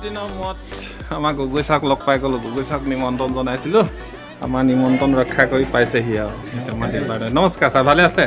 দিনৰ মূৰত আমাৰ গগৈ ছাৰক লগ পাই গ'লোঁ। গগৈ ছাৰক নিমন্ত্ৰণ জনাইছিলোঁ, আমাৰ নিমন্ত্ৰণ ৰক্ষা কৰি পাইছেহি আৰু মাতিৰ কাৰণে। নমস্কাৰ ছাৰ, ভালে আছে?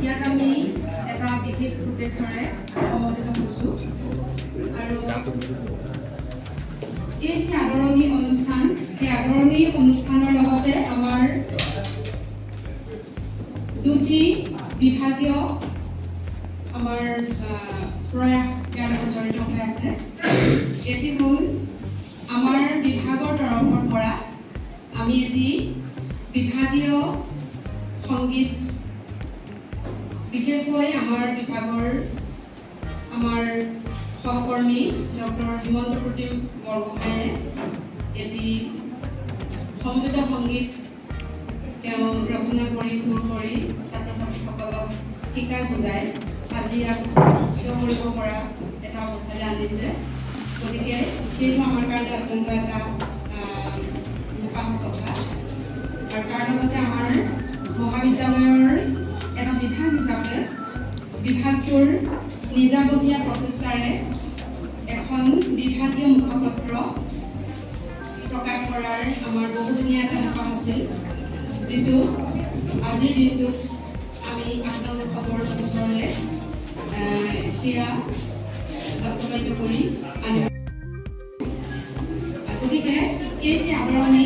ইয়াত আমি এটা বিশেষ উদ্দেশ্যৰে সমবেত হৈছোঁ আৰু এই যে আদৰণি অনুষ্ঠান সেই আদৰণি অনুষ্ঠানৰ লগতে আমাৰ দুটি বিভাগীয় আমাৰ প্ৰয়াস ইয়াৰ লগত জড়িত হৈ আছে। এটি হ'ল আমাৰ বিভাগৰ তৰফৰ পৰা আমি এটি বিভাগীয় সংগীত বিশেষকৈ আমাৰ বিভাগৰ আমাৰ সহকৰ্মী ডক্টৰ হিমন্ত প্ৰতীম বৰগোহাঁয়ে এটি সমবেত সংগীত তেওঁ ৰচনা কৰি সুৰ কৰি ছাত্ৰ ছাত্ৰীসকলক শিকাই বুজাই আজি ইয়াত থিয় কৰিব পৰা এটা অৱস্থালৈ আনিছে। গতিকে সেইটো আমাৰ কাৰণে অত্যন্ত এটা হেঁপাহৰ কথা আৰু তাৰ লগতে আমাৰ মহাবিদ্যালয়ৰ এটা বিভাগ হিচাপে বিভাগটোৰ নিজাববীয়া প্ৰচেষ্টাৰে এখন বিভাগীয় মুখপত্ৰ প্ৰকাশ কৰাৰ আমাৰ বহুদিনীয়া এটা হেঁপাহ আছিল, যিটো আজিৰ দিনটোত আমি আপোনালোক খবৰ ওচৰলৈ সেয়া বাস্তৱায়িত কৰি আনিব। গতিকে এই যে আদৰণি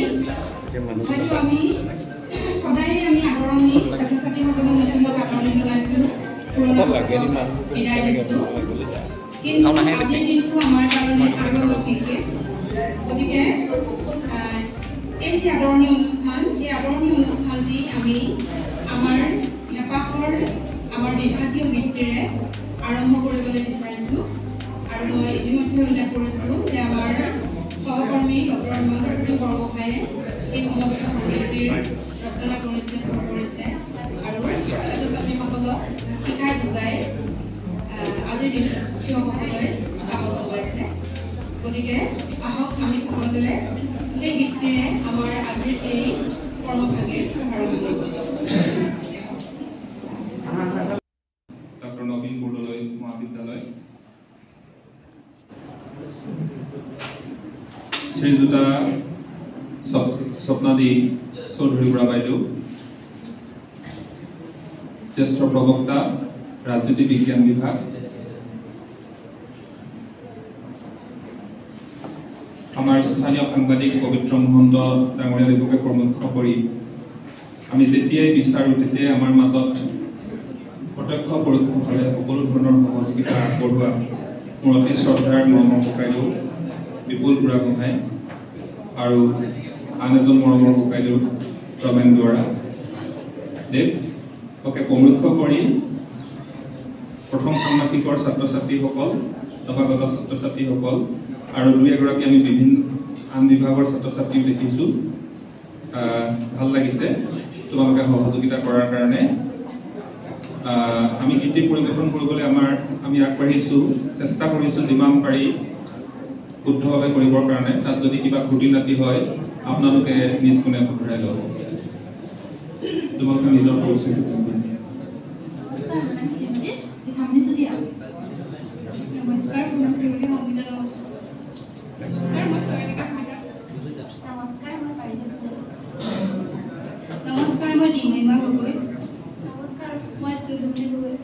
হয়তো আমি সদায় আমি আদৰণি ছাত্ৰ ছাত্ৰীসকলক নতুন আদৰণি জনাইছোঁ, পুৰণা বিদায় দিছোঁ, কিন্তু আজিৰ দিনটো আমাৰ কাৰণে আৰু অলপ বিশেষ। গতিকে এই যে আদৰণি অনুষ্ঠান সেই আদৰণি অনুষ্ঠানটি আমি আমাৰ হেঁপাহৰ আমাৰ বিভাগীয় ভিত্তিৰে আৰম্ভ কৰিবলৈ বিচাৰিছোঁ আৰু মই ইতিমধ্যে উল্লেখ কৰিছোঁ যে আমাৰ সহকৰ্মী ডক্টৰ হিমন্ত প্ৰতীম বৰগোহাঁয়ে এই সমবেত সংগীতটিৰ ৰচনা কৰিছে, সুৰ কৰিছে আৰু ছাত্ৰ ছাত্ৰীসকলক শিকাই বুজাই আজিৰ দিনত থিয় হ'বলৈ সাহস যোগাইছে। গতিকে আহক আমি সকলোৱে সেই ভিত্তিৰে আমাৰ আজিৰ এই কৰ্মভাগি আৰম্ভ কৰোঁ। ডক্টৰ নবীন বৰদলৈ মহাবিদ্যালয়, শ্ৰীযুতা স্বপ্নাদী চৌধুৰী বুঢ়া বাইদেউ, জ্যেষ্ঠ প্ৰবক্তা ৰাজনীতি বিজ্ঞান বিভাগ, আমাৰ স্থানীয় সাংবাদিক পবিত্ৰ মহন্ত ডাঙৰীয়া দেৱকে প্ৰমুখ কৰি আমি যেতিয়াই বিচাৰোঁ তেতিয়াই আমাৰ মাজত প্ৰত্যক্ষ পৰোক্ষভাৱে সকলো ধৰণৰ সহযোগিতা আগবঢ়োৱা মোৰ অতি শ্ৰদ্ধাৰ মৰমৰ ককাইদেউ বিপুল বুঢ়াগোহাঁই আৰু আন এজন মৰমৰ ককাইদেউ ৰমেন দুৱৰা দেৱকে প্ৰমুখ কৰি প্ৰথম ষান্মাসিকৰ ছাত্ৰ ছাত্ৰীসকল, নৱাগত ছাত্ৰ ছাত্ৰীসকল আৰু দুই এগৰাকী আমি বিভিন্ন আন বিভাগৰ ছাত্ৰ ছাত্ৰীও দেখিছোঁ। ভাল লাগিছে তোমালোকে সহযোগিতা কৰাৰ কাৰণে। আমি গীতটি পৰিৱেশন কৰিবলৈ আমি আগবাঢ়িছোঁ, চেষ্টা কৰিছোঁ যিমান পাৰি শুদ্ধভাৱে কৰিবৰ কাৰণে। তাত যদি কিবা খুটি নাটি হয় আপোনালোকে নিজ কোণে শুধৰাই ল'ব। তোমালোকে নিজৰ পৰিচয় নমস্কাৰ, মই ডিম্বিমা গগৈ। নমস্কাৰ, মই তুলুমণি গগৈ।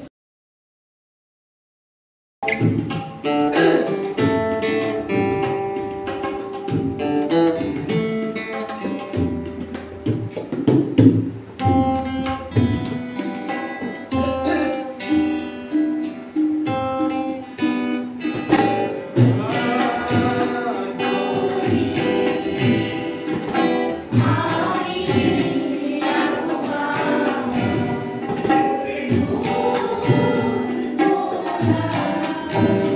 Oh,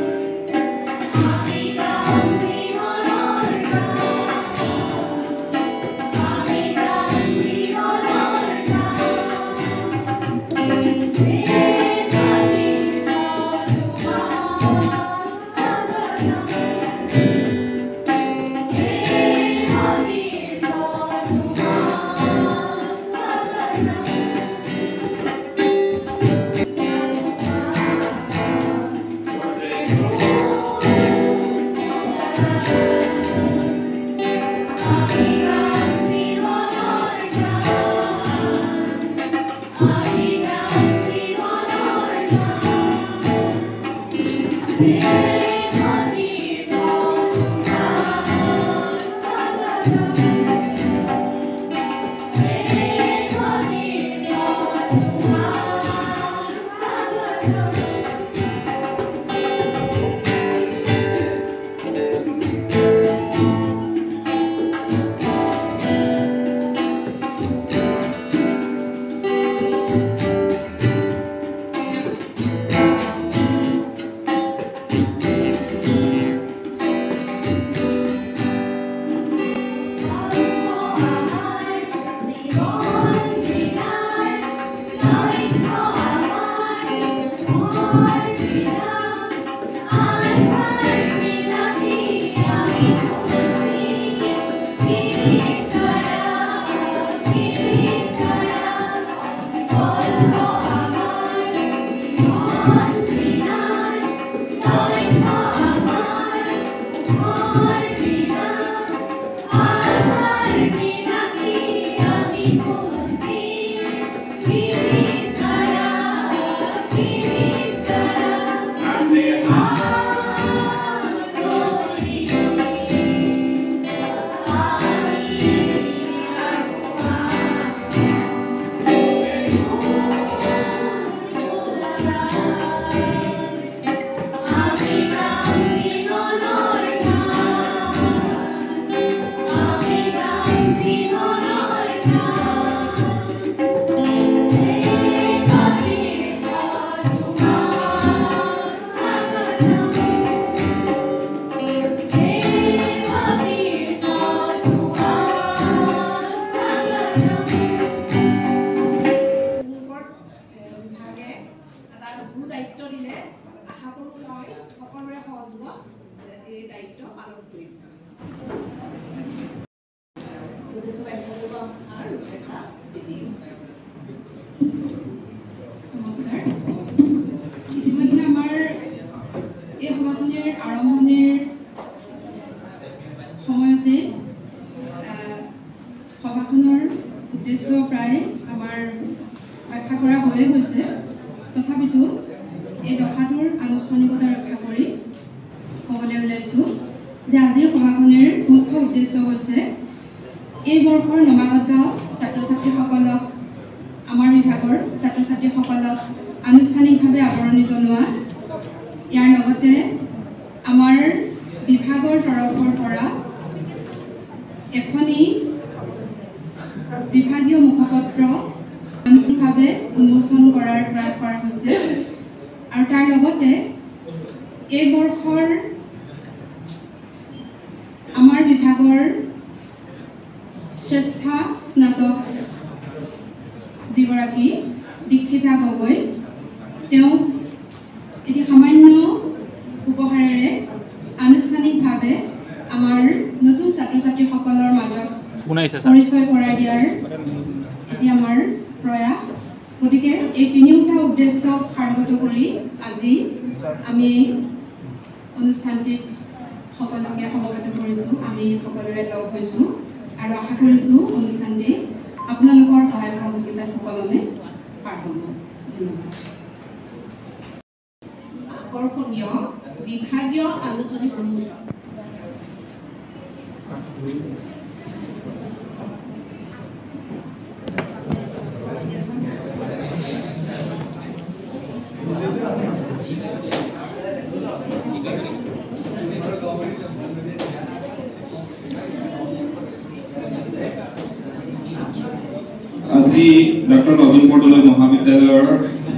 আজি ডক্টৰ নবীন বৰদলৈ মহাবিদ্যালয়ৰ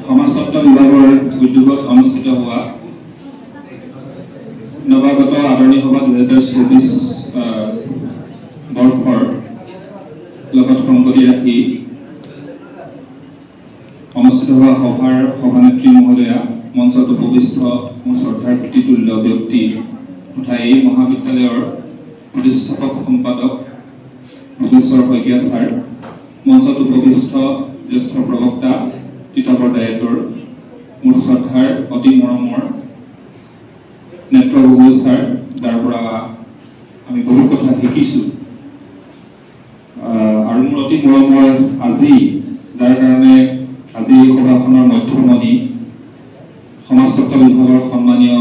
সমাজতত্ব বিভাগৰ উদ্যোগত অনুষ্ঠিত হোৱা নৱাগত আদৰণি সভা 2024 বৰ্ষৰ লগত সংগতি ৰাখি অনুষ্ঠিত হোৱা সভাৰ সভানেত্ৰী মহোদয়া, মঞ্চত উপবিষ্ট মোৰ শ্ৰদ্ধাৰ প্ৰতিতুল্য ব্যক্তি তথা এই মহাবিদ্যালয়ৰ প্ৰতিষ্ঠাপক সম্পাদক ভোগেশ্বৰ শইকীয়া ছাৰ, মঞ্চত উপবিষ্ট জ্যেষ্ঠ প্ৰবক্তা তিতাবৰ ডায়েটৰ মোৰ শ্ৰদ্ধাৰ অতি মৰমৰ নেত্ৰ গগৈ ছাৰ, যাৰ পৰা আমি বহু কথা শিকিছোঁ, আৰু মোৰ অতি মৰমৰ আজি যাৰ কাৰণে আজি এই সভাখনৰ মধ্যমণি সমাজতত্ব বিভাগৰ সন্মানীয়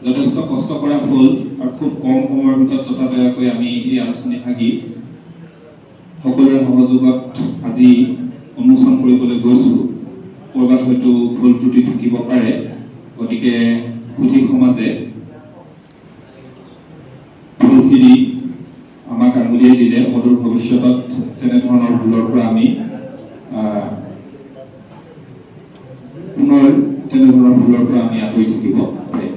যথেষ্ট কষ্ট কৰা হ'ল আৰু খুব কম সময়ৰ ভিতৰত তথাপিকৈ আমি এই আলোচনী ভাগি সকলোৰে সহযোগত আজি উন্মোচন কৰিবলৈ গৈছোঁ। ক'ৰবাত হয়তো ভুল ত্ৰুটি থাকিব পাৰে, গতিকে সুধী সমাজে ভুলখিনি আমাক আঙুলিয়াই দিলে অদূৰ ভৱিষ্যতত তেনেধৰণৰ ভুলৰ পৰা আমি পুনৰ তেনেধৰণৰ ভুলৰ পৰা আমি আঁতৰি থাকিব পাৰিম।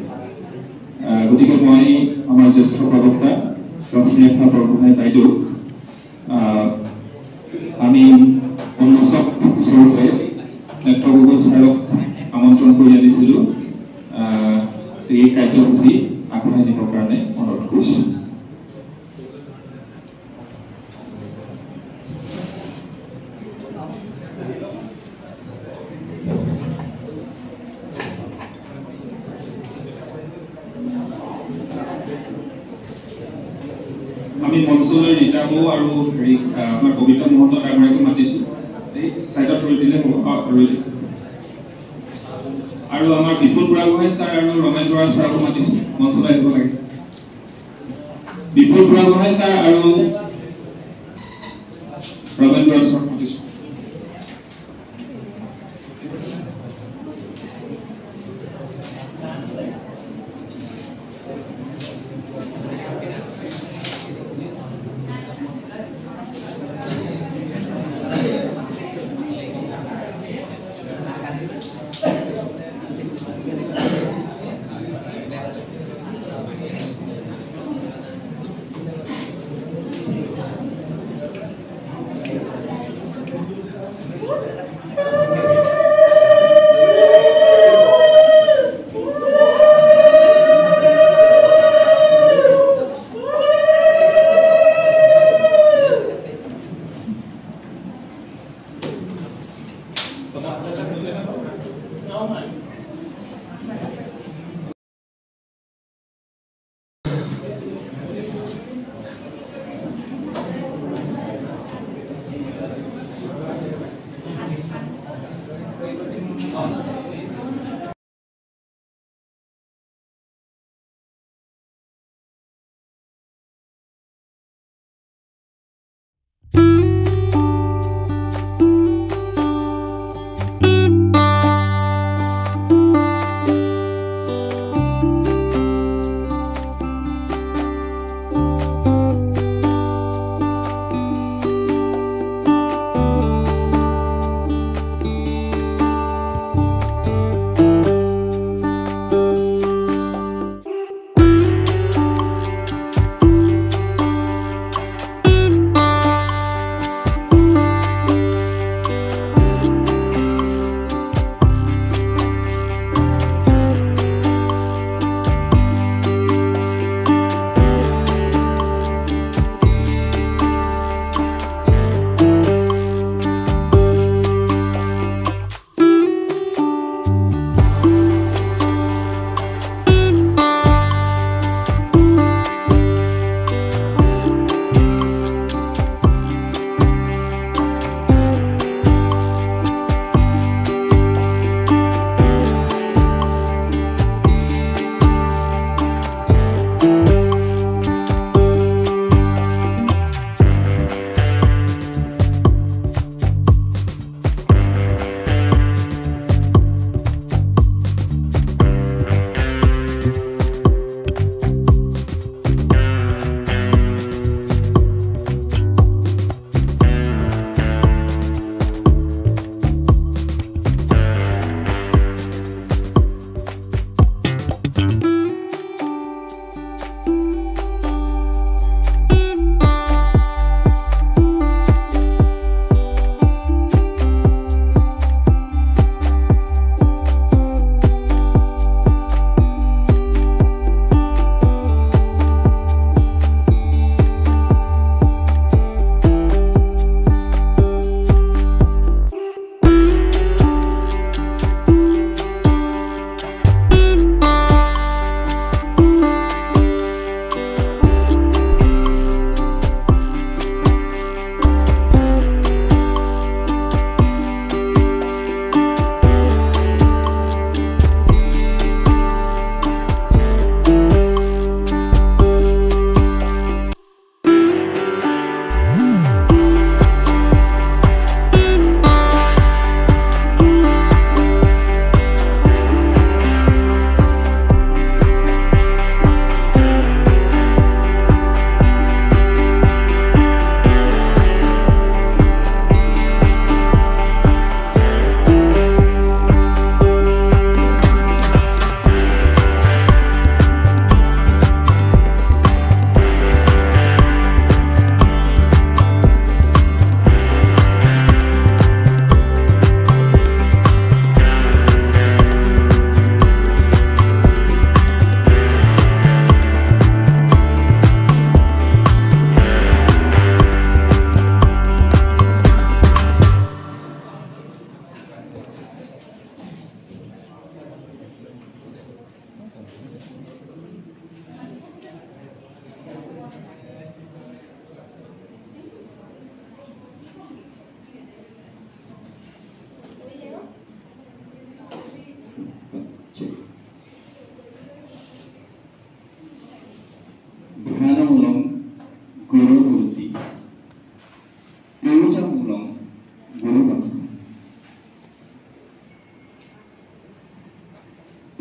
গতিকে মই আমাৰ জ্যেষ্ঠ প্ৰবক্তা ৰশ্মিৰেখা বৰগোহাঁই বাইদেউক আমি উন্মোচক স্বৰূপে নেত্ৰ গগৈ ছাৰক আমন্ত্ৰণ কৰি আনিছিলোঁ এই কাৰ্যসূচী আগবঢ়াই নিবৰ কাৰণে অনুৰোধ কৰিছোঁ। আমি মঞ্চলৈ ৰীতা বৌ আৰু আমাৰ কবিতা মহন্ত ডাঙৰীয়াকো মাতিছোঁ। এই চাইডত ৰৈ দিলে হ'ব, আৰু আমাৰ বিপুল বুঢ়াগোহাঁই ছাৰ আৰু ৰমেন বৰা ছাৰকো মাতিছোঁ, মঞ্চলৈ আহিব লাগে। বিপুল বুঢ়াগোহাঁই ছাৰ আৰু ৰমেন বৰা ছাৰক মাতিছোঁ।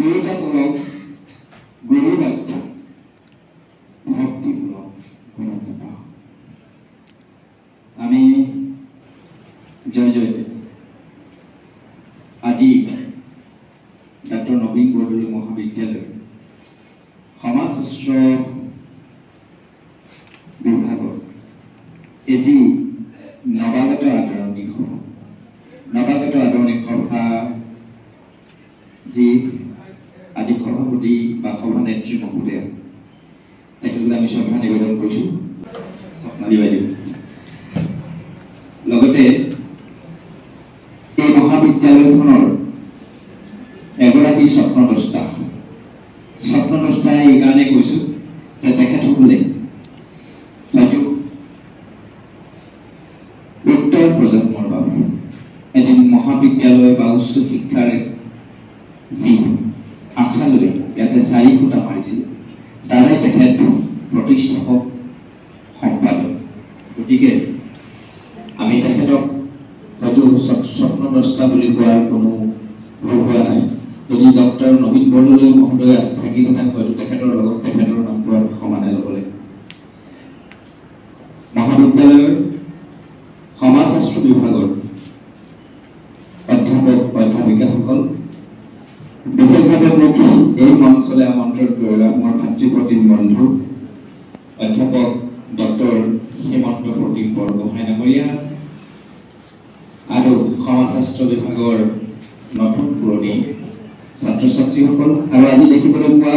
পূজামূলক গুৰুবাক্য ভক্তিমূলক গুণকথা আমি জয়তে আজি ডক্টৰ নবীন বৰদলৈ মহাবিদ্যালয় সমাজশাস্ত্ৰ বিভাগৰ এজি নৱাগত আদৰণি সভা যি আজি সভাপতি বা সভানেত্ৰী মহোদয়া তেখেতলৈ আমি শ্ৰদ্ধা নিবেদন কৰিছোঁ স্বপ্নালী বাইদেউ লগতে এই মহাবিদ্যালয়খনৰ এগৰাকী স্বপ্নদ্ৰষ্টা এইকাৰণে কৈছোঁ যে তেখেতসকলে হয়তো উত্তৰ প্ৰজন্মৰ বাবে এদিন মহাবিদ্যালয় বা উচ্চ শিক্ষাৰ যি আশা লৈ ইয়াতে 4 খুঁটা মাৰিছিল তাৰে তেখেত প্ৰতিষ্ঠাপক সম্পাদক গতিকে আমি তেখেতক হয়তো স্বপ্নদ্ৰষ্টা বুলি কোৱাৰ কোনো ভুল হোৱা নাই যদি ডক্টৰ নবীন বৰদলৈ মহোদয় আছে থাকিলেহেঁতেন হয়তো তেখেতৰ লগত তেখেতৰ নামটো আৰু সমানে ল'ব লাগে মহাবিদ্যালয়ৰ সমাজশাস্ত্ৰ বিভাগৰ অধ্যাপক অধ্যাপিকাসকল বিশেষভাৱে মোক এই মঞ্চলৈ আমন্ত্ৰণ কৰিলা মোৰ ভাতৃপ্ৰতিম বন্ধু অধ্যাপক ডক্টৰ হিমন্ত প্ৰতীক বৰগোহাঁই ডাঙৰীয়া আৰু সমাজশাস্ত্ৰ বিভাগৰ নতুন পুৰণি ছাত্ৰ ছাত্ৰীসকল আৰু আজি দেখিবলৈ পোৱা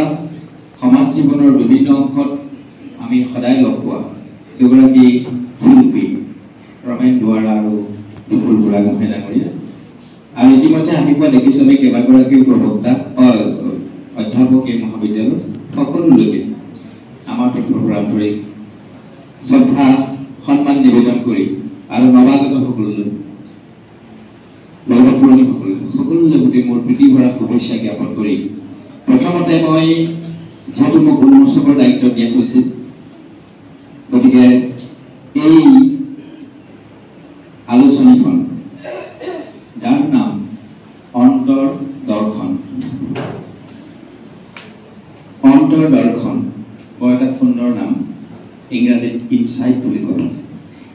সমাজ জীৱনৰ বিভিন্ন অংশত আমি সদায় লগ পোৱা দুগৰাকী শিল্পী ৰমেন দুৱাৰা আৰু দুকুল বুঢ়াগোহাঁই ডাঙৰীয়া আৰু ইতিমধ্যে আহি পোৱা দেখিছোঁ আমি কেইবাগৰাকীও প্ৰবক্তা অধ্যাপক এই মহাবিদ্যালয়ত সকলোলৈকে আমাৰ পক্ষৰ আন্তৰিক শ্ৰদ্ধা সন্মান নিবেদন কৰি আৰু নৱাগতসকললৈ লগত পুৰণিসকললৈ গোটেই মোৰ প্ৰীতি ভৰা শুভেচ্ছা জ্ঞাপন কৰি প্ৰথমতে মই যিহেতু মোক উন্মোচকৰ দায়িত্ব দিয়া হৈছিল গতিকে এই আলোচনীখন যাৰ নাম অন্তৰ্দৰ্শন বৰ এটা সুন্দৰ নাম ইংৰাজীত ইনচাইট বুলি কোৱা হৈছে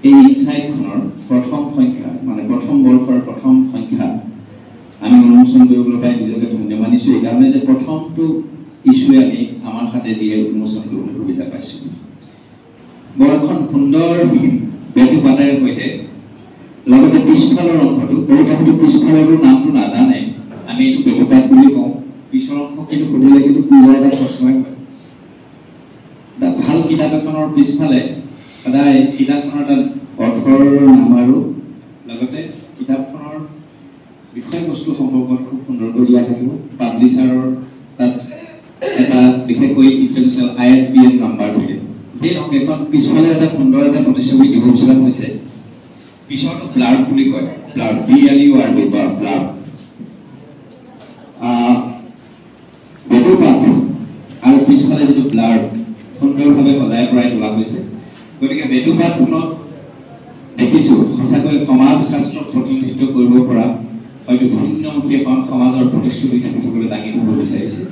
এই ইনচাইটখনৰ প্ৰথম সংখ্যা মানে প্ৰথম বৰ্ষৰ প্ৰথম সংখ্যা আমি উন্মোচন কৰিবলৈ পাই নিজকে ধন্য মানিছোঁ এইকাৰণে যে প্ৰথমটো ইছ্যুৱে আমি আমাৰ হাতে দিয়ে উন্মোচন কৰিবলৈ সুবিধা পাইছোঁ বৰ এখন সুন্দৰ বেটুপাতেৰে সৈতে লগতে পিছফালৰ অংশটো বহুতে হয়তো পিছফালৰো নামটো নাজানে আমি এইটো বেটুপাত বুলি কওঁ পিছৰ অংশ কিন্তু সুধিলে কিন্তু পুৰা এটা প্ৰশ্নই হয় ভাল কিতাপ এখনৰ পিছফালে সদায় কিতাপখনৰ এটা অৰ্থৰ নাম আৰু লগতে কিতাপখনৰ বিষয়বস্তু সম্পৰ্কত খুব সুন্দৰকৈ দিয়া থাকিব পাব্লিচাৰৰ তাত এটা বিশেষকৈ ইণ্টাৰনেশ্যনেল ISBN নাম্বাৰ থাকে যি নহওক এখন পিছফালে এটা সুন্দৰ এটা প্ৰতিচ্ছবি দিব বিচৰা হৈছে পিছৰটো ব্লাৰ্ব বুলি কয় ব্লাৰ্ব BLURB ব্লাৰ্ব বেটুপাত আৰু পিছফালে যিটো ব্লাৰ্ব সুন্দৰভাৱে সজাই পৰাই তোলা হৈছে গতিকে বেটুপাতখনত দেখিছোঁ সঁচাকৈ সমাজ শাস্ত্ৰক প্ৰতিনিধিত্ব কৰিব পৰা হয়তো ভিন্নমুখী এখন সমাজৰ প্ৰতিশ্ৰুতি তেখেতসকলে দাঙি ধৰিব বিচাৰিছে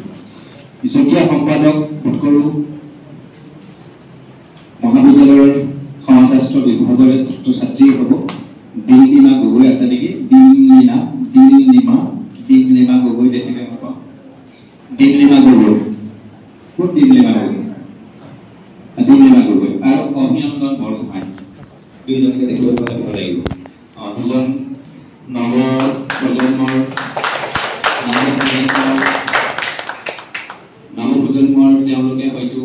যুটীয়া সম্পাদক বোধ কৰোঁ মহাবিদ্যালয়ৰ সমাজশাস্ত্ৰ বিভাগৰ ছাত্ৰ ছাত্ৰী হ'ব দিলনীমা গগৈ আছে নেকি দিলনীমা গগৈ দেখিলে মই পাওঁ দিলনীমা গগৈ ক'ত দিলনীমা গগৈ আৰু অভিনন্দন বৰগোহাঁই দুইজনকে দেখিবলৈ পালে ভাল লাগিব দুজন নৱ প্ৰজন্মৰ তেওঁলোকে হয়তো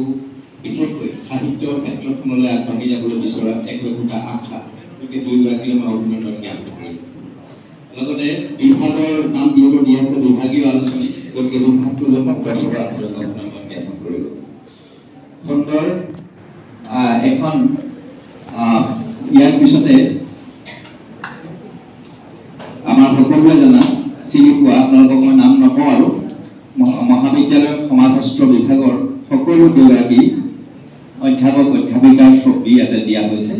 বিশেষকৈ সাহিত্যৰ ক্ষেত্ৰখনলৈ আগবাঢ়ি যাবলৈ বিচৰা একোটা আশা গতিকে দুয়োগৰাকীলৈ মই অভিনন্দন জ্ঞাপন কৰিলোঁ লগতে বিভাগৰ নাম যিহেতু দিয়া আছে বিভাগীয় আলোচনী গতিকে বিভাগটোলৈ মই অভিনন্দন জ্ঞাপন কৰিলোঁ সুন্দৰ এখন ইয়াৰ পিছতে আমাৰ সকলোৱে জনা চিনি পোৱা আপোনালোকক মই নাম নকওঁ আৰু মহাবিদ্যালয়ৰ সমাজশাস্ত্ৰ বিভাগৰ সকলো কেইগৰাকী অধ্যাপক অধ্যাপিকাৰ ছবি ইয়াতে দিয়া হৈছে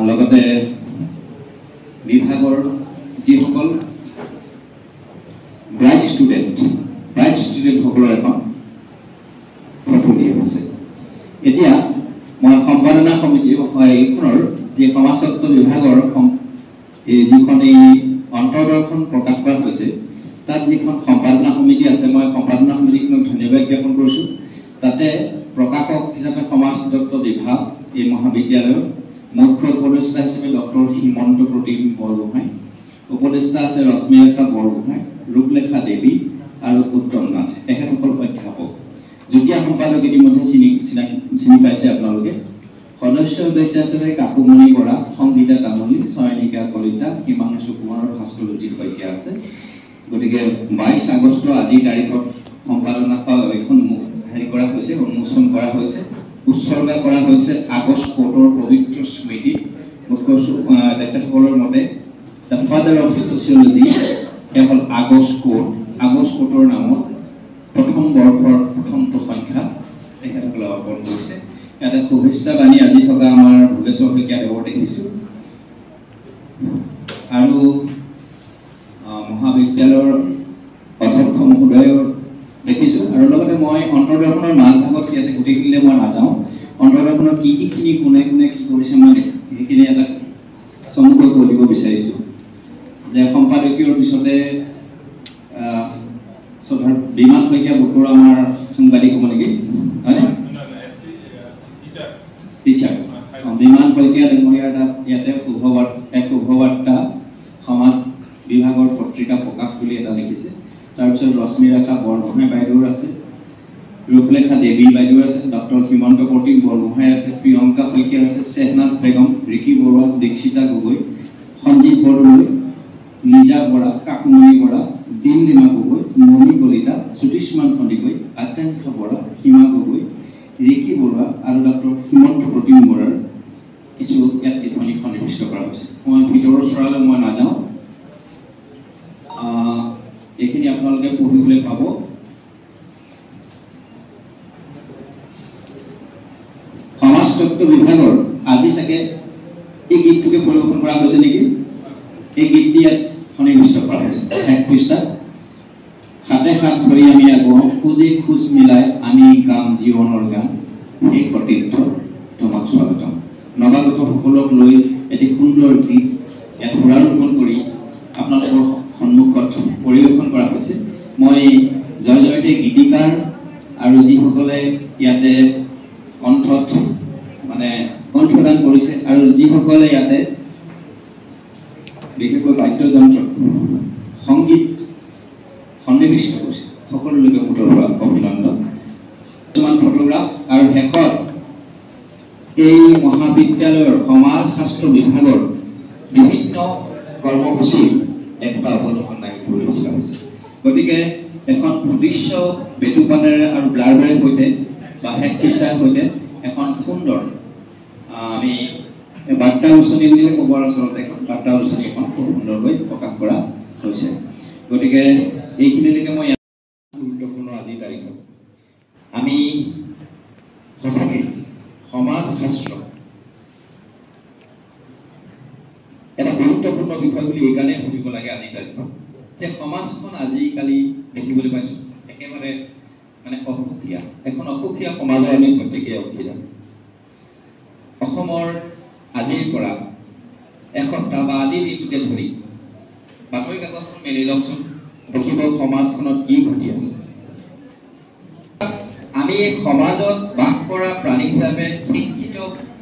লগতে বিভাগৰ যিসকল ব্ৰাইট ষ্টুডেণ্টসকলৰ এখন ফটো দিয়া হৈছে। এতিয়া মই সম্পাদনা সমিতি এইখনৰ যি সমাজতত্ব বিভাগৰ যিখন এই অন্তৰ্দৰ্শন প্ৰকাশ কৰা হৈছে তাত যিখন সম্পাদনা সমিতি আছে, মই সম্পাদনা সমিতিখনক ধন্যবাদ জ্ঞাপন কৰিছোঁ। তাতে প্ৰকাশক হিচাপে সমাজতত্ব বিভাগ এই মহাবিদ্যালয়ৰ মুখ্য উপদেষ্টা হিচাপে ডক্টৰ হিমন্ত প্ৰতিম বৰগোহাঁই, উপদেষ্টা আছে ৰশ্মিৰেখা বৰগোহাঁই, ৰূপলেখা দেৱী আৰু উত্তম নাথ, এখেতসকল অধ্যাপক। যুটীয়া সম্পাদক ইতিমধ্যে চিনি পাইছে আপোনালোকে। সদস্য সদস্য আছে কাকুমণি বৰা, সংগীতা তামুলী, চয়নিকা কলিতা, হিমাংশু কুমাৰ আৰু ভাস্কৰজ্যোতি শইকীয়া আছে। গতিকে 22 আগষ্ট আজিৰ তাৰিখত সম্পাদনা এখন কৰা হৈছে, উন্মোচন কৰা হৈছে, উৎসৰ্গা কৰা হৈছে আগষ্ট কোৰ্টৰ পবিত্ৰ স্মৃতি। তেখেতসকলৰ মতে দ্য ফাদাৰ অফ ছচিয়লজি এখন আগষ্ট কোৰ্টৰ নামত প্ৰথম বৰ্ষৰ প্ৰথমটো সংখ্যা তেখেতসকলে অৰ্পণ কৰিছে। ইয়াতে শুভেচ্ছা বাণী আজি থকা আমাৰ ভোগেশ্বৰ শইকীয়া দেৱৰ দেখিছোঁ আৰু মহাবিদ্যালয়ৰ অধ্যক্ষ মহোদয়ৰ দেখিছোঁ। আৰু লগতে মই অন্তৰ্দৰ্শনৰ মাজভাগত কি আছে গোটেইখিনিলে মই নাযাওঁ। অন্তৰ্দৰ্শনত কিখিনি কোনে কি কৰিছে মই সেইখিনি এটা চমুকৈ কৈ দিব বিচাৰিছোঁ যে সম্পাদকীয়ৰ পিছতে বিমান শইকীয়া বতৰা আমাৰ সাংবাদিক হ'ব নেকি, হয়নে? টিচাৰ বিমান শইকীয়া ডাঙৰীয়াৰ ইয়াতে শুভবাৰ্তা সমাজ বিভাগৰ পত্ৰিকা প্ৰকাশ বুলি এটা লিখিছে। তাৰপিছত ৰশ্মিৰেখা বৰগোহাঁই বাইদেউৰ আছে, ৰূপলেখা দেৱী বাইদেউৰ আছে, ডক্টৰ হিমন্ত প্ৰতিম বৰগোহাঁই আছে, প্ৰিয়ংকা শইকীয়াৰ আছে, চেহনাজ বেগম, ৰিকি বৰুৱা, দীক্ষিতা গগৈ, সঞ্জীৱ বৰদলৈ, নিজা বৰা, কাকুমণি বৰা, দিনলিমা গগৈ, মণি কলিতা, জ্যোতিষ্মান সন্দিকৈ, আকাংক্ষা বৰা, সীমা গগৈ, ৰিকি বৰুৱা আৰু ডক্টৰ হিমন্ত প্ৰতিম বৰাৰ কিছু ইয়াত লিখনি সন্নিৱিষ্ট কৰা হৈছে। মই ভিতৰৰ চৰালৈ মই নাযাওঁ, এইখিনি আপোনালোকে পঢ়িবলৈ পাব। সমাজতত্ব বিভাগৰ আজি চাগে এই গীতটোকে পৰিৱেশন কৰা হৈছে নেকি? এই গীতটি ইয়াত সন্নিৱিষ্ট কৰা হৈছে। এক পৃষ্ঠাত হাতে হাত ধৰি আমি আগুৱাওঁ, খোজে খোজ মিলাই আমি গাম জীৱনৰ গান, সেই সতীৰ্থ তোমাক স্বাগতম। নৱাগত সকলক লৈ এটি সুন্দৰ গীত ইয়াত সুৰাৰোপণ কৰি আপোনালোকৰ সন্মুখত পৰিৱেশন কৰা হৈছে। মই জয় জয়তে গীতিকাৰ আৰু যিসকলে ইয়াতে কণ্ঠত মানে কণ্ঠদান কৰিছে আৰু যিসকলে ইয়াতে বিশেষকৈ বাদ্যযন্ত্ৰ সংগীত সন্নিৱিষ্ট কৰিছে সকলোলৈকে মোৰ পৰা অভিনন্দন। কিছুমান ফটোগ্ৰাফ আৰু শেষত এই মহাবিদ্যালয়ৰ সমাজ শাস্ত্ৰ বিভাগৰ বিভিন্ন কৰ্মসূচীৰ একটা অৱলোকন দাঙি ধৰি ৰখা হৈছে। গতিকে এখন দৃশ্য বেটুপাতেৰে আৰু ব্লাৰবেৰ সৈতে বা শেষ পৃষ্ঠাৰ সৈতে এখন সুন্দৰ আমি বাৰ্তা আলোচনী বুলি ক'ব, আচলতে এখন বাৰ্তা আলোচনী এখন খুব সুন্দৰকৈ প্ৰকাশ কৰা হৈছে। গতিকে এইখিনিলৈকে মই গুৰুত্বপূৰ্ণ আজিৰ তাৰিখত আমি সঁচাকৈ সমাজ শাস্ত্ৰ এটা গুৰুত্বপূৰ্ণ বিষয় বুলি এইকাৰণে ভাবিব লাগে আজিৰ তাৰিখত যে সমাজখন আজিকালি দেখিবলৈ পাইছোঁ একেবাৰে মানে অসুখীয়া, এখন অসুখীয়া সমাজৰ আমি প্ৰত্যেকেই অংশীদাৰ। অসমৰ আজিৰ পৰা এসপ্তাহ বা আজিৰ দিনটোকে ধৰি বাতৰি কাগজখন মেলি লওকচোন, দেখিব সমাজখনত কি ঘটি আছে। আমি সমাজত বাস কৰা প্ৰাণী হিচাপে, শিক্ষিত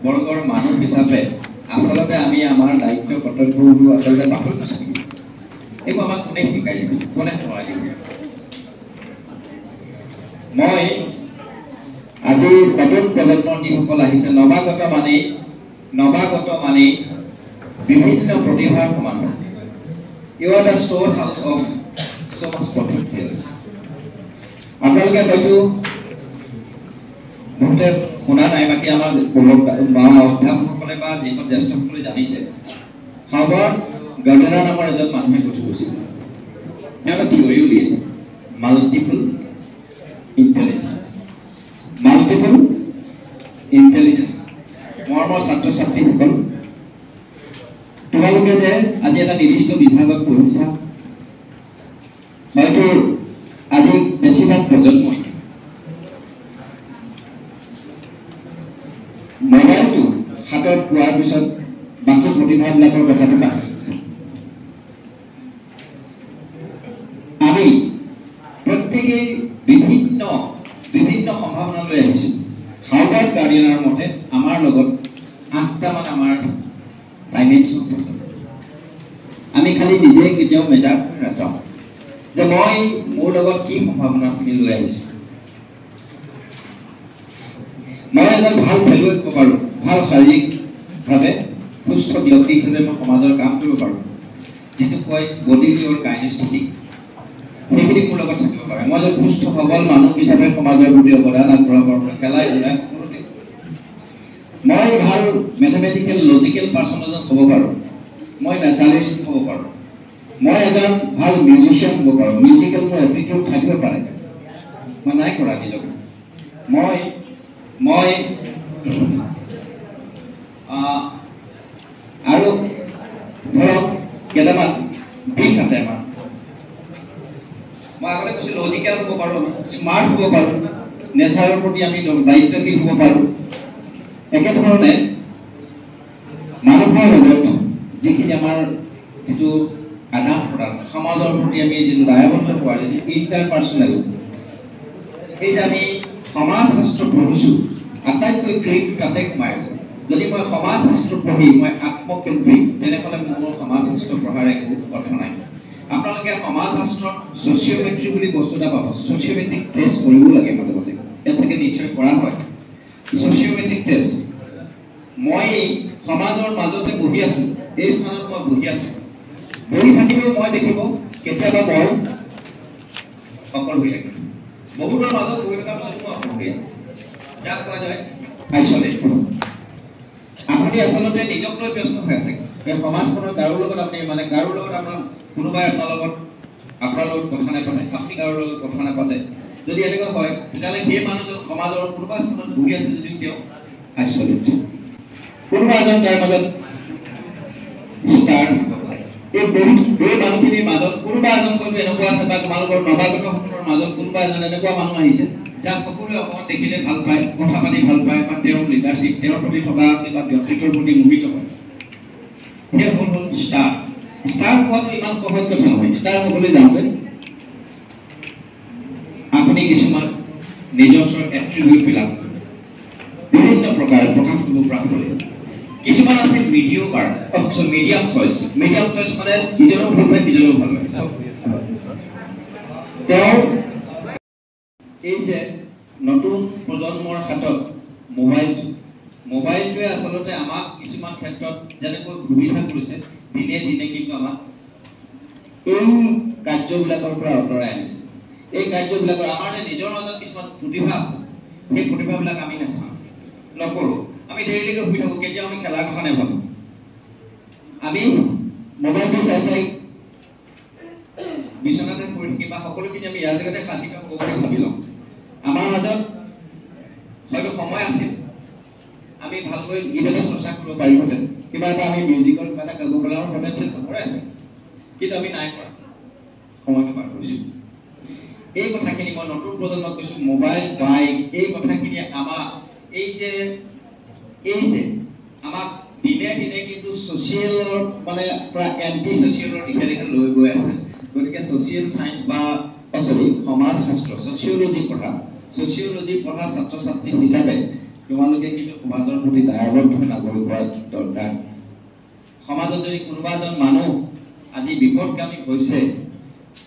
বৰ্গৰ মানুহ হিচাপে আচলতে আমি আমাৰ দায়িত্ব কৰ্তব্যবোৰ আচলতে পাহৰি গৈছোঁ। এইবোৰ আমাক কোনে শিকাই দিব, কোনে সোঁৱৰাই দিব? মই আজি নতুন প্ৰজন্মৰ যিসকল আহিছে, নৱাগত মানেই বিভিন্ন প্ৰতিভাৰ সমান। You are the store house of so much potentials. আপোনালোকে হয়তো বহুতে শুনা নাই, বাকী আমাৰ অধ্যাপকসকলে বা যিসকল জ্যেষ্ঠসকলে জানিছে, হাৰ্ভাৰ্ড গাৰ্ডেনাৰ নামৰ এজন মানুহে কৈ গৈছিল, তেওঁ এটা থিয়ৰি উলিয়াইছে, মাল্টিপল ইণ্টেলিজেঞ্চ। মৰমৰ ছাত্ৰ ছাত্ৰীসকল, তোমালোকে যে আজি এটা নিৰ্দিষ্ট বিভাগত পঢ়িছা, হয়তো আজি বেছিভাগ প্ৰজন্মই মোবাইলটো হাতত পোৱাৰ পিছত বাকী প্ৰতিভাবিলাকৰ কথাটো পাহৰি গৈছে। আমি প্ৰত্যেকেই বিভিন্ন সম্ভাৱনা লৈ আহিছোঁ। হাৰ্ভাৰ্ড গাৰ্ডিয়ানৰ মতে আমাৰ লগত 8টামান আমাৰ ডাইমেনশ্যনছ আছে। আমি খালি নিজে কেতিয়াও মেজাৰ কৰি নাচাওঁ যে মই মোৰ লগত কি সম্ভাৱনাখিনি লৈ আহিছোঁ। মই এজন ভাল খেলুৱৈ হ'ব পাৰোঁ, ভাল শাৰীৰিকভাৱে সুস্থ ব্যক্তি হিচাপে মই সমাজৰ কাম কৰিব পাৰোঁ, যিটো কয় বডিলি অৰ কাইনেস্থেটিক, সেইখিনি মোৰ লগত থাকিব পাৰে। মই এজন সুস্থ সবল মানুহ হিচাপে সমাজৰ প্ৰতি অৱদান আগবঢ়াব পাৰোঁ, খেলাই ধূলাই সকলোতে। মই ভাল মেথমেটিকেল লজিকেল পাৰ্চন এজন হ'ব পাৰোঁ, মই নেচাৰেলিষ্ট হ'ব পাৰোঁ, মই এজন ভাল মিউজিচিয়ান হ'ব পাৰোঁ, মিউজিকেল মোৰ এপ্টিটিউড থাকিব পাৰে। মই নাই কৰা নিজকে। মই আৰু ধৰক কেইটামান দিশ আছে আমাৰ। মই আগতে কৈছোঁ লজিকেল হ'ব পাৰোঁ, স্মাৰ্ট হ'ব পাৰোঁ, নেচাৰৰ প্ৰতি আমি দায়িত্বশীল হ'ব পাৰোঁ। একেধৰণে মানুহৰ লগত যিখিনি আমাৰ যিটো আদান প্ৰদান, সমাজৰ প্ৰতি আমি যিটো দায়বদ্ধ হোৱা, যিটো ইণ্টাৰপাৰ্চনেল, এই যে আমি সমাজ শাস্ত্ৰ পঢ়িছোঁ, আটাইতকৈ ক্ৰিমটো তাতে সোমাই আছে। যদি মই সমাজ শাস্ত্ৰ পঢ়ি মই আত্মকেন্দ্ৰিক, তেনেহ'লে মোৰ সমাজ শাস্ত্ৰ পঢ়াৰ একো অৰ্থ নাই। আপোনালোকে সমাজ শাস্ত্ৰত ছচিঅ'মেট্ৰি বুলি বস্তু এটা পাব। ছচিঅ'মেট্ৰিক টেষ্ট কৰিব লাগে মাজে মাজে, ইয়াত চাগে নিশ্চয় কৰা হয় ছচিঅ'মেট্ৰিক টেষ্ট। মই সমাজৰ মাজতে বহি আছোঁ, এই স্থানত মই বহি আছোঁ, বহি থাকিলেও মই দেখিব কেতিয়াবা মই অকলশৰীয়া, বহুতৰ মাজত বহি থকাৰ পিছত মই অকলশৰীয়া, যাক কোৱা যায় আইচলেট। আপুনি আচলতে নিজক লৈ ব্যস্ত হৈ আছে। এই সমাজখনৰ কাৰোৰ লগত আপুনি কাৰোৰ লগত আপোনাৰ কোনোবাই আপোনাৰ লগত কথা নাপাতে, আপুনি কাৰোৰ লগত কথা নাপাতে। যদি এনেকুৱা হয় তেতিয়াহ'লে সেই মানুহজন সমাজৰ কোনোবা স্থানত বহি আছে যদিও তেওঁ আইচলেট। কোনোবা এজন তাৰ মাজত ষ্টাৰ থাকিব পাৰে। এই মানুহখিনিৰ মাজত কোনোবা এজন হয়তো এনেকুৱা আছে, বা তোমালোকৰ নৱাগতসকলৰ মাজত কোনোবা এজন এনেকুৱা মানুহ আহিছে যাক সকলোৱে অকণমান দেখিলে ভাল পায়, কথা পাতি ভাল পায়, বা তেওঁৰ লিডাৰশ্বিপ, তেওঁৰ প্ৰতি থকা কিবা ব্যক্তিত্বৰ প্ৰতি মোহিত হয়। সেই হ'ল ষ্টাৰ। ষ্টাৰ হোৱাটো ইমান সহজ কথা নহয়। ষ্টাৰ হ'বলৈ যাওঁতে আপুনি কিছুমান নিজস্ব এট্ৰিবিউটবিলাক বিভিন্ন প্ৰকাৰে প্ৰকাশ কৰিব পৰা হ'ব লাগিব। কিছুমান আছে মিডিয়াম চইচ। মিডিয়াম চইচ মানে ইজনেও ভাল পায়, সিজনেও ভাল পায়। তেওঁ এই যে নতুন প্ৰজন্মৰ হাতত মোবাইলটোৱে আচলতে আমাক কিছুমান ক্ষেত্ৰত যেনেকৈ সুবিধা কৰিছে, দিনে দিনে কিন্তু আমাক এই কাৰ্যবিলাকৰ পৰা আঁতৰাই আনিছে। এই কাৰ্যবিলাকৰ আমাৰ যে নিজৰ মাজত কিছুমান প্ৰতিভা আছে, সেই প্ৰতিভাবিলাক আমি নাচাওঁ, নকৰোঁ। আমি দেৰিলৈকে শুই থাকোঁ, কেতিয়াও আমি খেলাৰ কথা নাভাবোঁ। আমি মোবাইলটো চাই বিচনাতে পৰি থাকি বা সকলোখিনি আমি ইয়াৰ জেগাতে শান্তিত হ'ব বুলি ভাবি লওঁ। আমাৰ মাজত হয়তো সময় আছিল, আমি ভালকৈ গীত এটা চৰ্চা কৰিব পাৰিলোহেঁতেন, কিবা এটা আমি মিউজিকৰ কিবা এটা গাব পৰা পটেনচিয়েল চবৰে আছে, কিন্তু আমি নাই কৰা, সময়টো পাৰ কৰিছোঁ। এই কথাখিনি মই নতুন প্ৰজন্মক কৈছোঁ। মোবাইল, বাইক, এই কথাখিনিয়ে আমাক এই যে আমাক দিনে দিনে কিন্তু ছচিয়েলৰ প্ৰায় এণ্টি ছচিয়েলৰ দিশে দিশে লৈ গৈ আছে। গতিকে ছচিয়েল চায়েন্স বা সমাজ শাস্ত্ৰ, ছচিয়লজি পঢ়া ছাত্ৰ ছাত্ৰী হিচাপে তোমালোকে কিন্তু সমাজৰ প্ৰতি দায়বদ্ধ নাগৰিক হোৱা দৰকাৰ। সমাজত যদি কোনোবা এজন মানুহ আজি বিপদগামী হৈছে,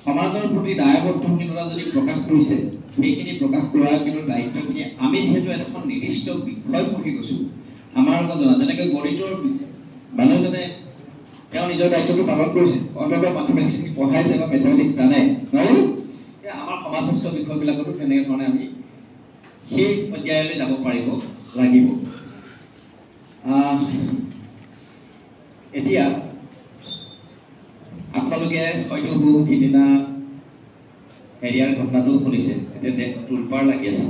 সমাজৰ প্ৰতি দায়বদ্ধহীনতা যদি প্ৰকাশ কৰিছে, সেইখিনি প্ৰকাশ কৰাৰ কিন্তু দায়িত্বখিনি আমি যিহেতু এখন নিৰ্দিষ্ট বিষয় পঢ়ি গৈছোঁ, আমাৰ লগত জনা, যেনেকৈ গণিতৰ মানুহজনে তেওঁ নিজৰ দায়িত্বটো পালন কৰিছে, অন্ততঃ মেথমেটিক্সখিনি পঢ়াইছে বা মেথমেটিক্স জানে, নহয়? আমাৰ সমাজ শাস্ত্ৰ বিষয়বিলাকতো তেনেধৰণে আমি সেই পৰ্যায়লৈ যাব পাৰিব লাগিব। এতিয়া আপোনালোকে হয়তো সিদিনা হেৰিয়াৰ ঘটনাটো শুনিছে, এতিয়া দেশ তোলপাৰ লাগি আছে।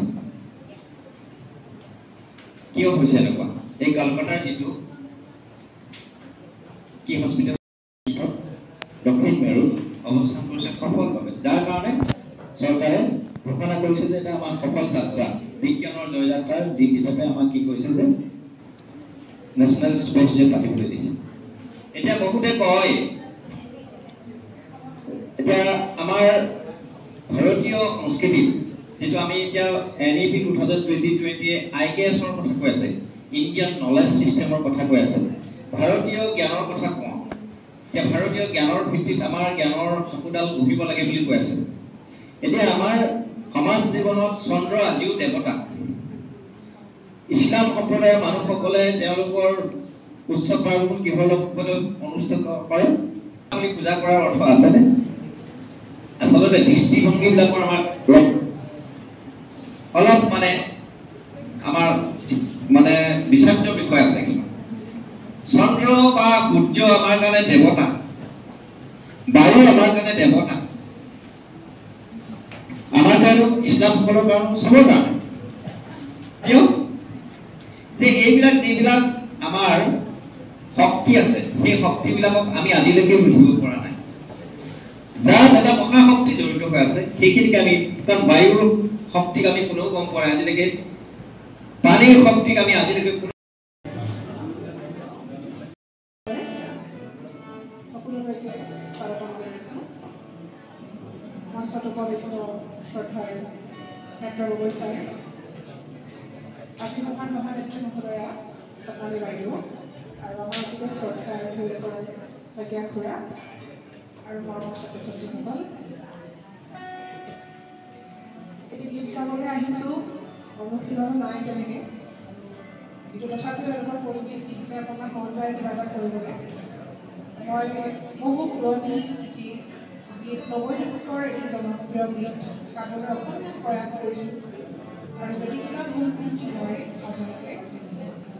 কিয় হৈছে এনেকুৱা? এই কলকাতাৰ যিটো কি হস্পিটেল, দক্ষিণ মেৰুত অৱস্থান কৰিছে সফলভাৱে, যাৰ কাৰণে চৰকাৰে ঘোষণা কৰিছে যে এটা আমাৰ সফল যাত্ৰা, বিজ্ঞানৰ জয়যাত্ৰাৰ দিশ হিচাপে আমাক কি কৰিছে যে নেশ্যনেল স্পৰ্টছ ডে পাতিবলৈ দিছে। এতিয়া বহুতে কয়, এতিয়া আমাৰ ভাৰতীয় সংস্কৃতিত যেটো আমি এতিয়া NEP 2020 IKS-ৰ কথা কৈ আছে, ইণ্ডিয়ান নলেজ চিষ্টেমৰ কথা কৈ আছে, ভাৰতীয় জ্ঞানৰ কথা কওঁ। এতিয়া ভাৰতীয় জ্ঞানৰ ভিত্তিত আমাৰ জ্ঞানৰ সাঁকোডাল বহিব লাগে বুলি কৈ আছে। এতিয়া আমাৰ সমাজ জীৱনত চন্দ্ৰ আজিও দেৱতা। ইছলাম সম্প্ৰদায়ৰ মানুহসকলে তেওঁলোকৰ উৎসৱ পাৰ্বণ কিহৰ লগত অনুষ্ঠিত কৰে? আমি পূজা কৰাৰ অৰ্থ আছেনে? আচলতে দৃষ্টিভংগীবিলাকৰ আমাৰ অলপ আমাৰ বিচাৰ্য বিষয় আছে কিছুমান। চন্দ্ৰ বা সূৰ্য আমাৰ কাৰণে দেৱতা, বায়ু আমাৰ কাৰণে দেৱতা, আমাৰ কাৰণে ইছলামসকলৰ কাৰণে চবৰ কাৰণে। কিয় যে এইবিলাক যিবিলাক আমাৰ শক্তি আছে, সেই শক্তিবিলাকক আমি আজিলৈকে বুজিব পৰা নাই। যাৰ এটা মহাশক্তি জড়িত হৈ আছে সেইখিনিকে আমি, কাৰণ বায়ুৰ শক্তিক আমি কোনেও গম পোৱা নাই আজিলৈকে, পানীৰ শক্তিক আমি আজিলৈকে গীত গাবলৈ আহিছোঁ, অনুশীলন নাই তেনেকৈ, কিন্তু তথাপিও এনেকুৱা পৰিৱেশ দেখিলে অকণমান মন যায় কিবা এটা কৰিবলৈ। মই বহু পুৰণি গীত 90 দশকৰ এটি জনপ্ৰিয় গীত গাবলৈ অকণমান প্ৰয়াস কৰিছোঁ, আৰু যদি কিবা ভুল ভ্ৰান্তি হয় আপোনালোকে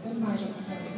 যেন মাৰ্জন কৰে।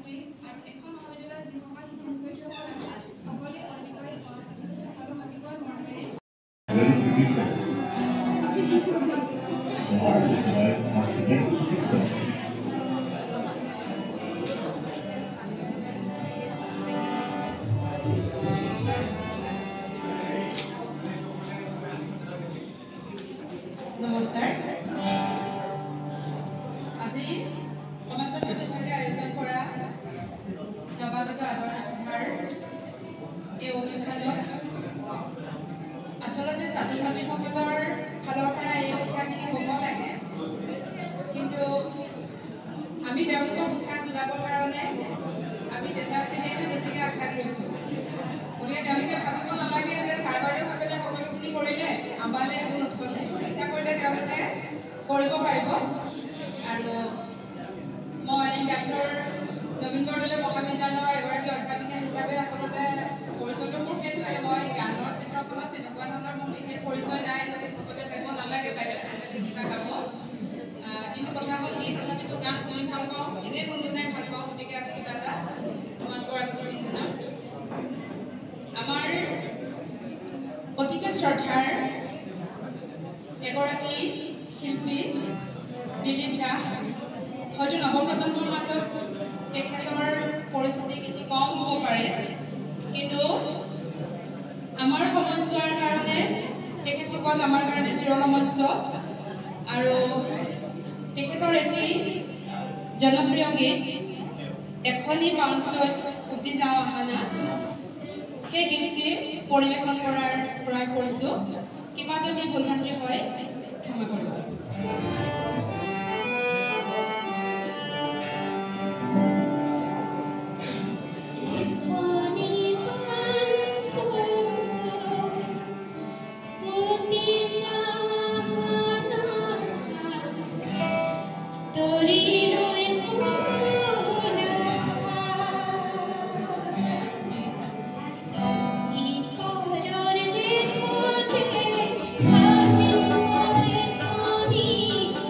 ছাত্ৰী আৰু এখন মহাবিদ্যালয়ত যিসকল শিক্ষক-শিক্ষয়িত্ৰীসকল আছে সকলোৱে অতিকৈ ছাত্ৰ-ছাত্ৰীসকলক অতিকৈ মৰমেৰে নমস্কাৰ। আজি সমাজতন্ত্ৰ বিভাগে আয়োজন কৰা নৱাগত আদৰণি সভাৰ এই অনুষ্ঠানত আচলতে ছাত্ৰ ছাত্ৰীসকলৰ ফালৰ পৰা এই অনুষ্ঠানখিনি হ'ব লাগে, কিন্তু আমি তেওঁলোকক উৎসাহ যোগাবৰ কাৰণে আমি টিচাৰ্ছখিনিয়ে বেছিকৈ আঘাত লৈছোঁ। গতিকে তেওঁলোকে ভাবিব নালাগে যে ছাৰ বাইদেউসকলে সকলোখিনি কৰিলে আমালে একো নথলে, ইচ্ছা কৰিলে তেওঁলোকে কৰিব পাৰিব। আৰু মই ডাক্তৰ নবীন বৰদলৈ মহাবিদ্যালয়ৰ এগৰাকী অধ্যাপিকা হিচাপে আচলতে পৰিচয়টো মোৰ সেইটোৱে। মই গানৰ ক্ষেত্ৰখনত তেনেকুৱা ধৰণৰ মোৰ বিশেষ পৰিচয় নাই, যদি সকলোৱে ভাবিব নালাগে বাইদেউ কিবা গাব। কিন্তু কথা হ'ল এই তথাপিতো গান শুনি ভাল পাওঁ, এনেই গুণগুণাই ভাল পাওঁ। গতিকে আজি কিবা এটা তোমালোকৰ আগতে গুণগুণাম। আমাৰ অতিকে শ্ৰদ্ধাৰ এগৰাকী শিল্পী দিলীপ দাস, হয়তো নৱপ্ৰজন্মৰ মাজত তেখেতৰ পৰিস্থিতি কিছু কম হ'ব পাৰে, কিন্তু আমাৰ সময়ছোৱাৰ কাৰণে তেখেতসকল আমাৰ কাৰণে চিৰসমস্য। আৰু তেখেতৰ এটি জনপ্ৰিয় গীত এখনি পাউচত উঠি যাওঁ আহানা, সেই গীতটি পৰিৱেশন কৰাৰ প্ৰয়াস কৰিছোঁ। কিবা যদি ভুল ভ্ৰান্তি হয় ক্ষমা কৰিব। Thank you.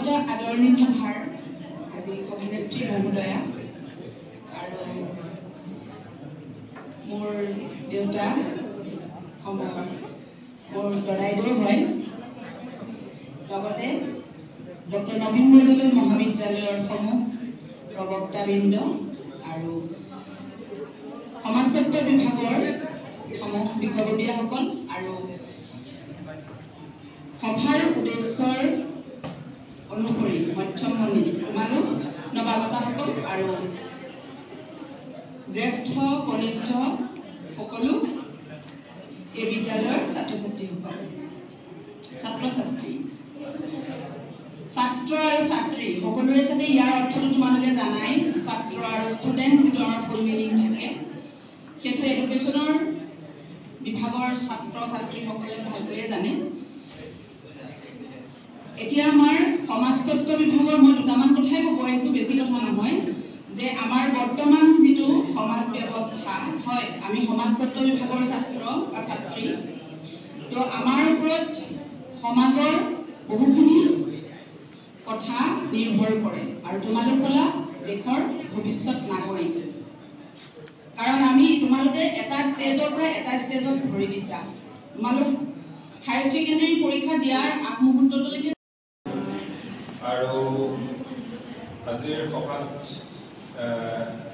লগতে আদৰণি সভাৰ আজি সভানেত্ৰী মহোদয়া আৰু মোৰ দেউতা মোৰ দদাইদেউ হয়, লগতে ডক্টৰ নবীন বৰদলৈ মহাবিদ্যালয়ৰ সমূহ প্ৰবক্তাবৃন্দ আৰু সমাজতত্ব বিভাগৰ সমূহ বিষয়ববীয়াসকল আৰু সভাৰ উদ্দেশ্যৰ অনুসৰি মধ্যমমণি তোমালোক নৱাগতাসকল আৰু জ্যেষ্ঠ কনিষ্ঠ সকলো এই বিদ্যালয়ৰ ছাত্ৰ ছাত্ৰীসকল ছাত্ৰ আৰু ছাত্ৰী সকলোৰে চাগে ইয়াৰ অৰ্থটো তোমালোকে জানাই। ছাত্ৰ আৰু ষ্টুডেণ্ট যিটো আমাৰ ফুল মিনিং থাকে, সেইটো এডুকেশ্যনৰ বিভাগৰ ছাত্ৰ ছাত্ৰীসকলে ভালকৈয়ে জানে। এতিয়া আমাৰ সমাজতত্ব বিভাগৰ মই দুটামান কথাই ক'ব আহিছোঁ, বেছি কথা নহয়, যে আমাৰ বৰ্তমান যিটো সমাজ ব্যৱস্থা হয়, আমি সমাজতত্ব বিভাগৰ ছাত্ৰ বা ছাত্ৰী, তো আমাৰ ওপৰত সমাজৰ বহুখিনি কথা নিৰ্ভৰ কৰে আৰু তোমালোক হ'লা দেশৰ ভৱিষ্যত নাগৰিক। কাৰণ তোমালোকে এটা ষ্টেজৰ পৰা এটা ষ্টেজত ভৰি দিছা। তোমালোক হায়াৰ ছেকেণ্ডেৰী পৰীক্ষা দিয়াৰ আগমুহূৰ্তলৈকে আৰু আজিৰ সভাত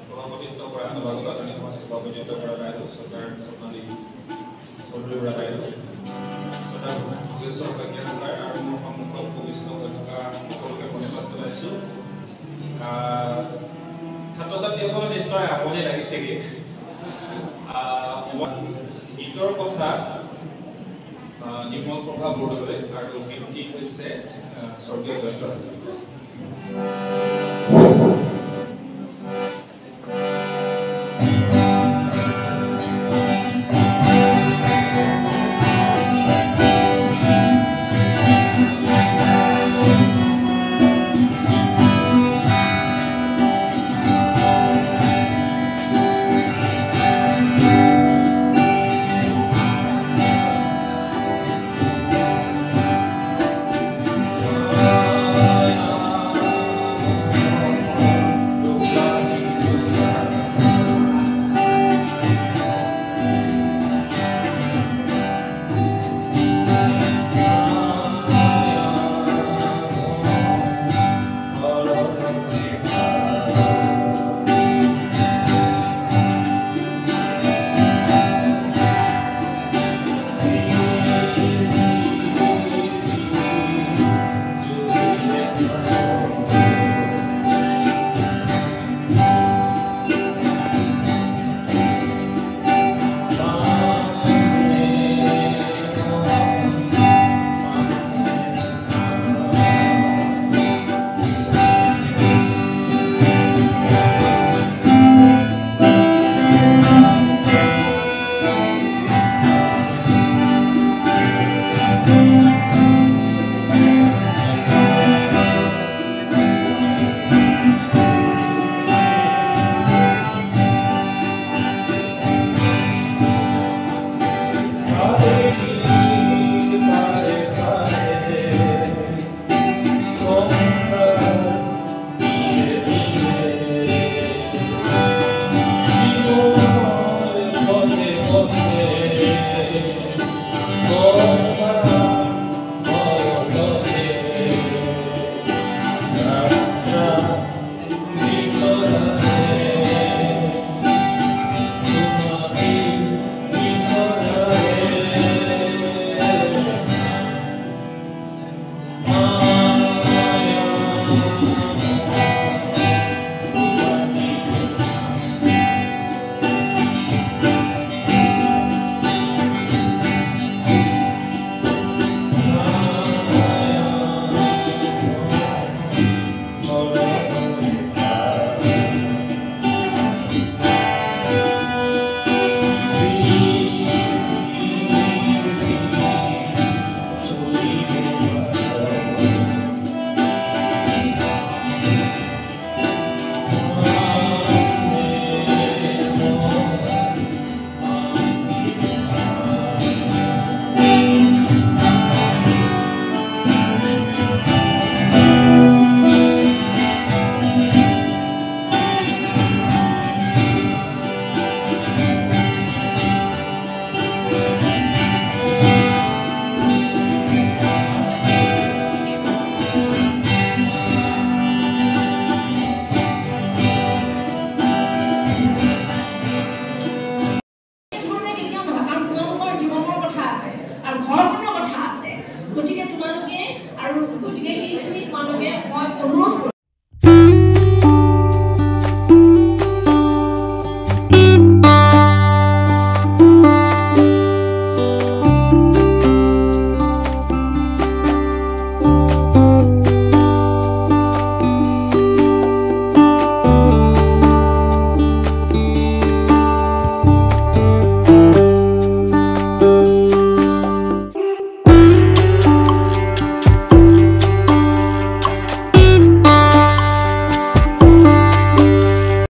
সভাপতিত্ব কৰা নৱাগত আদৰণি সভাত সভাপতিত্ব কৰা বাইদেউ চৰকাৰ স্বপ্নালী চৌধুৰী বৰা বাইদেউ, শ্ৰদ্ধা ভোগেশ্বৰ শইকীয়া ছাৰ আৰু মোৰ সন্মুখত উপবিষ্ট হৈ থকা সকলোকে ধন্যবাদ জনাইছোঁ। ছাত্ৰ ছাত্ৰীসকলৰ নিশ্চয় আমনি লাগিছেগৈ। গীতৰ কথা নিৰ্মল প্ৰভা বৰদলৈ আৰু গীতটি হৈছে স্বৰ্গীয় জয়ন্ত হাজৰিকা। আৰু গতিকে এইখিনি তোমালোকে মই অনুৰোধ